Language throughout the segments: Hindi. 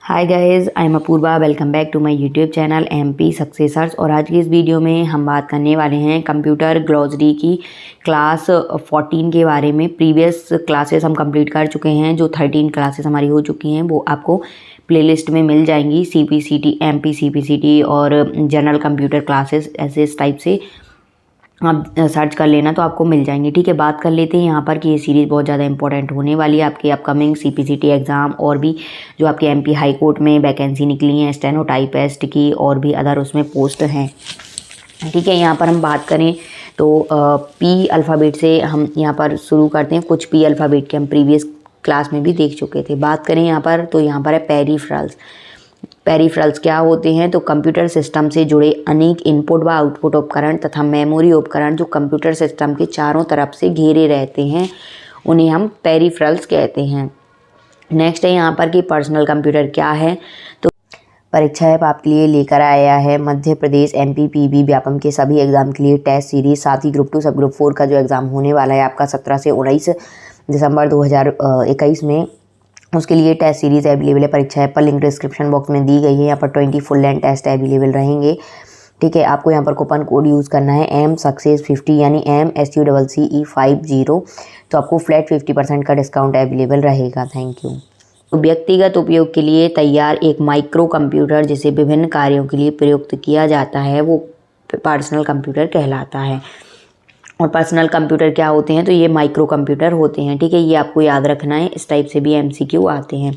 Hi guys, I am Apoorva. Welcome back to my YouTube channel MP successors. और आज की इस वीडियो में हम बात करने वाले हैं कंप्यूटर ग्लॉसरी की क्लास 14 के बारे में। प्रीवियस क्लासेस हम कंप्लीट कर चुके हैं। जो 13 क्लासेस हमारी हो चुकी हैं वो आपको प्लेलिस्ट में मिल जाएंगी। सीपीसीटी, एमपी सीपीसीटी और जनरल कंप्यूटर क्लासेस, ऐसे इस टाइप से आप सर्च कर लेना तो आपको मिल जाएंगे। ठीक है, बात कर लेते हैं यहाँ पर कि ये सीरीज़ बहुत ज़्यादा इंपॉर्टेंट होने वाली है आपके अपकमिंग सीपीसीटी एग्ज़ाम और भी जो आपके एमपी हाई कोर्ट में वैकेंसी निकली हैं स्टेनो टाइपिस्ट की और भी अदर उसमें पोस्ट हैं। ठीक है, यहाँ पर हम बात करें तो पी अल्फ़ाबेट से हम यहाँ पर शुरू करते हैं। कुछ पी अल्फ़ाबेट के हम प्रीवियस क्लास में भी देख चुके थे। बात करें यहाँ पर तो यहाँ पर है पेरिफेरल्स। पेरिफेरल्स क्या होते हैं? तो कंप्यूटर सिस्टम से जुड़े अनेक इनपुट व आउटपुट उपकरण तथा मेमोरी उपकरण जो कंप्यूटर सिस्टम के चारों तरफ से घेरे रहते हैं, उन्हें हम पेरिफेरल्स कहते हैं। नेक्स्ट है यहाँ पर कि पर्सनल कंप्यूटर क्या है? तो परीक्षा ऐप आपके लिए लेकर आया है मध्य प्रदेश एमपी पीबी व्यापम के सभी एग्जाम के लिए टेस्ट सीरीज। साथ ही ग्रुप 2 सब ग्रुप 4 का जो एग्ज़ाम होने वाला है आपका 17 से 19 दिसंबर 2021 में, उसके लिए टेस्ट सीरीज़ अवेलेबल है। परीक्षा ऐप पर लिंक डिस्क्रिप्शन बॉक्स में दी गई है। यहाँ पर 20 फुल लेंथ टेस्ट अवेलेबल रहेंगे। ठीक है, आपको यहाँ पर कूपन कोड यूज़ करना है MSUCCESS50 यानी MSUCCE50। तो आपको फ्लैट 50% का डिस्काउंट अवेलेबल रहेगा। Thank you. तो व्यक्तिगत उपयोग के लिए तैयार एक माइक्रो कंप्यूटर जिसे विभिन्न कार्यों के लिए प्रयुक्त किया जाता है वो पर्सनल कंप्यूटर कहलाता है। और पर्सनल कंप्यूटर क्या होते हैं? तो ये माइक्रो कंप्यूटर होते हैं। ठीक है, ये आपको याद रखना है। इस टाइप से भी एमसीक्यू आते हैं।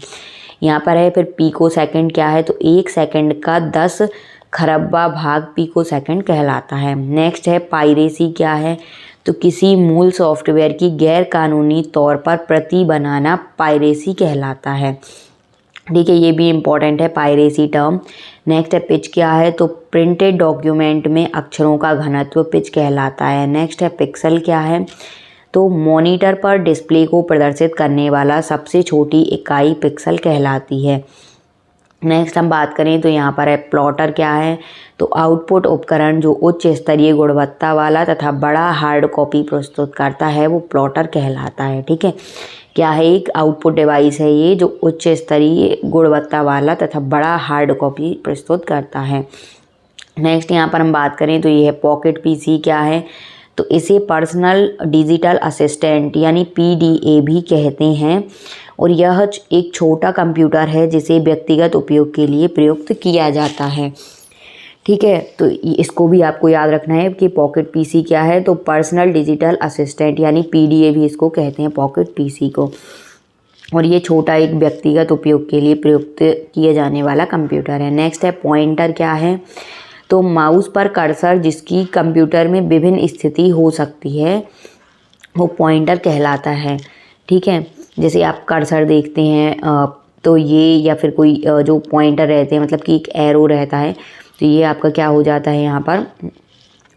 यहाँ पर है फिर पीको सेकंड क्या है? तो 1 सेकंड का 10 खरबवा भाग पीको सेकंड कहलाता है। नेक्स्ट है पायरेसी क्या है? तो किसी मूल सॉफ्टवेयर की गैर कानूनी तौर पर प्रति बनाना पायरेसी कहलाता है। ठीक है, ये भी इम्पॉर्टेंट है पायरेसी टर्म। नेक्स्ट है पिच क्या है? तो प्रिंटेड डॉक्यूमेंट में अक्षरों का घनत्व पिच कहलाता है। नेक्स्ट है पिक्सल क्या है? तो मॉनिटर पर डिस्प्ले को प्रदर्शित करने वाला सबसे छोटी इकाई पिक्सल कहलाती है। नेक्स्ट हम बात करें तो यहाँ पर है प्लॉटर क्या है? तो आउटपुट उपकरण जो उच्च स्तरीय गुणवत्ता वाला तथा बड़ा हार्ड कॉपी प्रस्तुत करता है वो प्लॉटर कहलाता है। ठीक है, क्या है? एक आउटपुट डिवाइस है ये जो उच्च स्तरीय गुणवत्ता वाला तथा बड़ा हार्ड कॉपी प्रस्तुत करता है। नेक्स्ट यहाँ पर हम बात करें तो ये है पॉकेट पीसी क्या है? तो इसे पर्सनल डिजिटल असिस्टेंट यानी पीडीए भी कहते हैं और यह एक छोटा कंप्यूटर है जिसे व्यक्तिगत उपयोग के लिए प्रयुक्त किया जाता है। ठीक है, तो इसको भी आपको याद रखना है कि पॉकेट पीसी क्या है? तो पर्सनल डिजिटल असिस्टेंट यानी पीडीए भी इसको कहते हैं पॉकेट पीसी को। और ये छोटा एक व्यक्तिगत उपयोग के लिए प्रयुक्त किए जाने वाला कंप्यूटर है। नेक्स्ट है पॉइंटर क्या है? तो माउस पर कर्सर जिसकी कंप्यूटर में विभिन्न स्थिति हो सकती है वो पॉइंटर कहलाता है। ठीक है, जैसे आप कर्सर देखते हैं तो ये या फिर कोई जो पॉइंटर रहते हैं मतलब कि एक एरो रहता है, तो ये आपका क्या हो जाता है यहाँ पर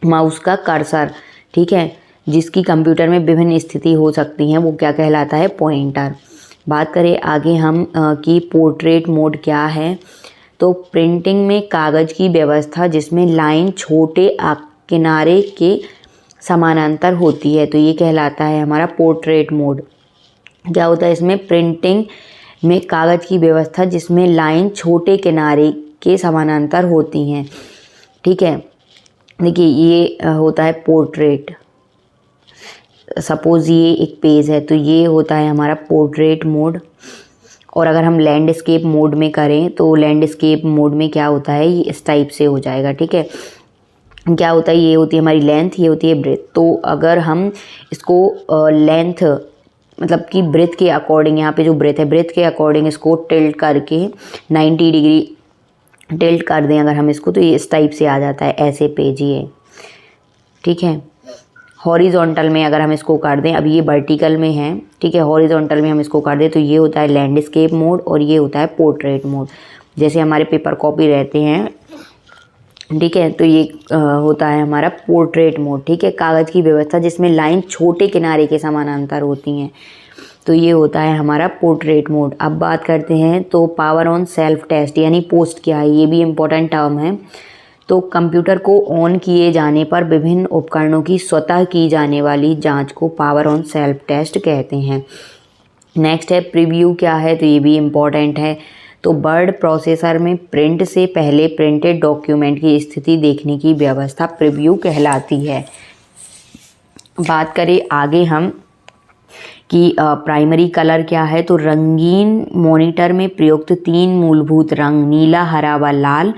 माउस का कर्सर। ठीक है, जिसकी कंप्यूटर में विभिन्न स्थिति हो सकती हैं वो क्या कहलाता है? पॉइंटर। बात करें आगे हम कि पोर्ट्रेट मोड क्या है? तो प्रिंटिंग में कागज़ की व्यवस्था जिसमें लाइन छोटे किनारे के समानांतर होती है तो ये कहलाता है हमारा पोर्ट्रेट मोड। क्या होता है इसमें? प्रिंटिंग में कागज़ की व्यवस्था जिसमें लाइन छोटे किनारे के समानांतर होती हैं। ठीक है, देखिए ये होता है पोर्ट्रेट। सपोज़ ये एक पेज है तो ये होता है हमारा पोर्ट्रेट मोड। और अगर हम लैंडस्केप मोड में करें तो लैंडस्केप मोड में क्या होता है? ये इस टाइप से हो जाएगा। ठीक है, क्या होता है? ये होती है हमारी लेंथ, ये होती है ब्रेथ। तो अगर हम इसको लेंथ मतलब कि ब्रेथ के अकॉर्डिंग, यहाँ पे जो ब्रेथ है ब्रेथ के अकॉर्डिंग इसको टिल्ट करके 90 डिग्री टिल्ट कर दें अगर हम इसको, तो ये इस टाइप से आ जाता है ऐसे पेज ये। ठीक है, हॉरिजॉन्टल में अगर हम इसको कर दें, अब ये वर्टिकल में है। ठीक है, हॉरिजॉन्टल में हम इसको कर दें तो ये होता है लैंडस्केप मोड और ये होता है पोर्ट्रेट मोड। जैसे हमारे पेपर कॉपी रहते हैं, ठीक है, तो ये होता है हमारा पोर्ट्रेट मोड। ठीक है, कागज़ की व्यवस्था जिसमें लाइन छोटे किनारे के समानांतर होती हैं तो ये होता है हमारा पोर्ट्रेट मोड। अब बात करते हैं तो पावर ऑन सेल्फ टेस्ट यानी पोस्ट क्या है? ये भी इम्पोर्टेंट टर्म है। तो कंप्यूटर को ऑन किए जाने पर विभिन्न उपकरणों की स्वतः की जाने वाली जांच को पावर ऑन सेल्फ टेस्ट कहते हैं। नेक्स्ट है प्रीव्यू क्या है? तो ये भी इम्पॉर्टेंट है। तो वर्ड प्रोसेसर में प्रिंट से पहले प्रिंटेड डॉक्यूमेंट की स्थिति देखने की व्यवस्था प्रीव्यू कहलाती है। बात करें आगे हम कि प्राइमरी कलर क्या है, तो रंगीन मॉनिटर में प्रयुक्त 3 मूलभूत रंग नीला, हरा व लाल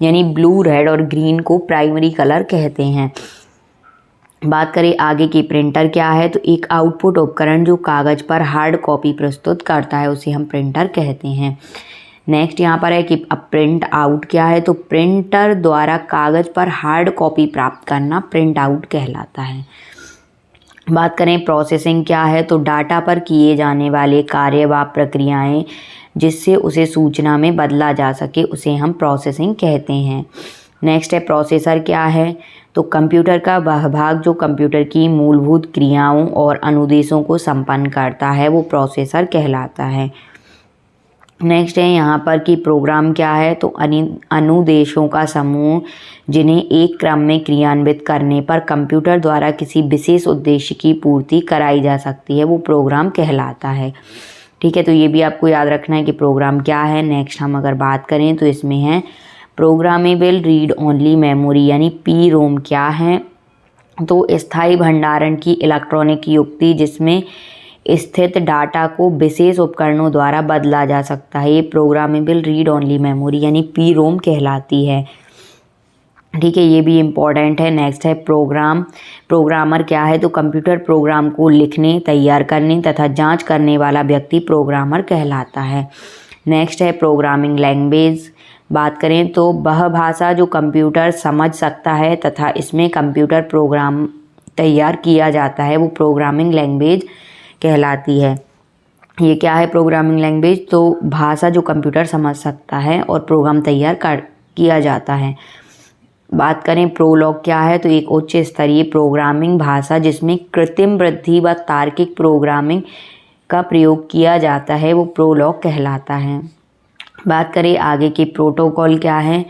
यानी ब्लू, रेड और ग्रीन को प्राइमरी कलर कहते हैं। बात करें आगे की प्रिंटर क्या है, तो एक आउटपुट उपकरण जो कागज़ पर हार्ड कॉपी प्रस्तुत करता है उसे हम प्रिंटर कहते हैं। नेक्स्ट यहाँ पर है कि अब प्रिंट आउट क्या है, तो प्रिंटर द्वारा कागज़ पर हार्ड कॉपी प्राप्त करना प्रिंट आउट कहलाता है। बात करें प्रोसेसिंग क्या है, तो डाटा पर किए जाने वाले कार्य व प्रक्रियाएं जिससे उसे सूचना में बदला जा सके उसे हम प्रोसेसिंग कहते हैं। नेक्स्ट है प्रोसेसर क्या है, तो कंप्यूटर का वह भाग जो कंप्यूटर की मूलभूत क्रियाओं और अनुदेशों को संपन्न करता है वो प्रोसेसर कहलाता है। नेक्स्ट है यहाँ पर कि प्रोग्राम क्या है, तो अनुदेशों का समूह जिन्हें एक क्रम में क्रियान्वित करने पर कंप्यूटर द्वारा किसी विशेष उद्देश्य की पूर्ति कराई जा सकती है वो प्रोग्राम कहलाता है। ठीक है, तो ये भी आपको याद रखना है कि प्रोग्राम क्या है। नेक्स्ट हम अगर बात करें तो इसमें है प्रोग्रामेबल रीड ओनली मेमोरी यानी पी रोम क्या है, तो स्थायी भंडारण की इलेक्ट्रॉनिक युक्ति जिसमें स्थित डाटा को विशेष उपकरणों द्वारा बदला जा सकता है, ये प्रोग्रामेबल रीड ओनली मेमोरी यानी पी रोम कहलाती है। ठीक है, ये भी इम्पॉर्टेंट है। नेक्स्ट है प्रोग्रामर क्या है, तो कंप्यूटर प्रोग्राम को लिखने, तैयार करने तथा जांच करने वाला व्यक्ति प्रोग्रामर कहलाता है। नेक्स्ट है प्रोग्रामिंग लैंग्वेज। बात करें तो वह भाषा जो कंप्यूटर समझ सकता है तथा इसमें कंप्यूटर प्रोग्राम तैयार किया जाता है वो प्रोग्रामिंग लैंग्वेज कहलाती है। ये क्या है प्रोग्रामिंग लैंग्वेज, तो भाषा जो कंप्यूटर समझ सकता है और प्रोग्राम तैयार किया जाता है। बात करें प्रोलॉग क्या है, तो एक उच्च स्तरीय प्रोग्रामिंग भाषा जिसमें कृत्रिम वृद्धि व तार्किक प्रोग्रामिंग का प्रयोग किया जाता है वो प्रोलॉग कहलाता है। बात करें आगे की प्रोटोकॉल क्या है,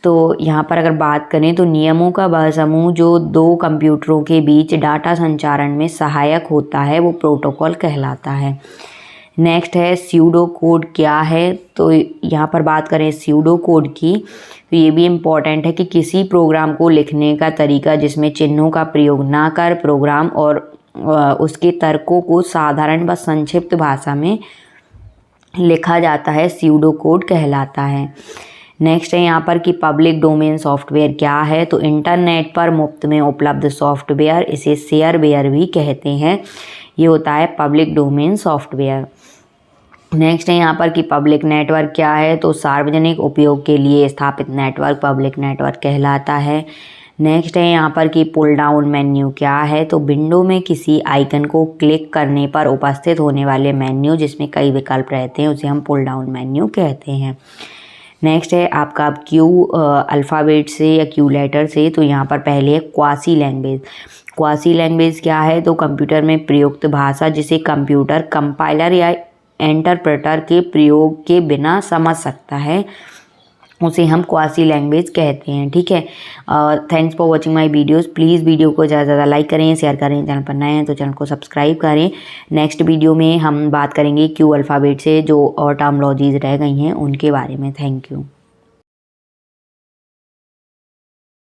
तो यहाँ पर अगर बात करें तो नियमों का वह समूह जो 2 कंप्यूटरों के बीच डाटा संचारण में सहायक होता है वो प्रोटोकॉल कहलाता है। नेक्स्ट है स्यूडो कोड क्या है, तो यहाँ पर बात करें स्यूडो कोड की तो ये भी इम्पॉर्टेंट है कि किसी प्रोग्राम को लिखने का तरीका जिसमें चिन्हों का प्रयोग ना कर प्रोग्राम और उसके तर्कों को साधारण व संक्षिप्त भाषा में लिखा जाता है स्यूडो कोड कहलाता है। नेक्स्ट है यहाँ पर कि पब्लिक डोमेन सॉफ्टवेयर क्या है, तो इंटरनेट पर मुफ्त में उपलब्ध सॉफ्टवेयर इसे शेयरवेयर भी कहते हैं, ये होता है पब्लिक डोमेन सॉफ्टवेयर। नेक्स्ट है यहाँ पर कि पब्लिक नेटवर्क क्या है, तो सार्वजनिक उपयोग के लिए स्थापित नेटवर्क पब्लिक नेटवर्क कहलाता है। नेक्स्ट है यहाँ पर कि पुल डाउन मेन्यू क्या है, तो विंडो में किसी आइकन को क्लिक करने पर उपस्थित होने वाले मेन्यू जिसमें कई विकल्प रहते हैं उसे हम पुल डाउन मेन्यू कहते हैं। नेक्स्ट है आपका क्यू अल्फ़ाबेट से या क्यू लेटर से, तो यहाँ पर पहले है क्वासी लैंग्वेज। क्वासी लैंग्वेज क्या है, तो कंप्यूटर में प्रयुक्त भाषा जिसे कंप्यूटर कंपाइलर या इंटरप्रेटर के प्रयोग के बिना समझ सकता है उसे हम क्वासी लैंग्वेज कहते हैं। ठीक है, thanks for watching my videos. Please video को ज़्यादा से ज़्यादा लाइक करें, शेयर करें, चैनल पर नए हैं तो चैनल को सब्सक्राइब करें। नेक्स्ट वीडियो में हम बात करेंगे क्यू अल्फ़ाबेट से जो और टर्मोलॉजीज़ रह गई हैं उनके बारे में। Thank you.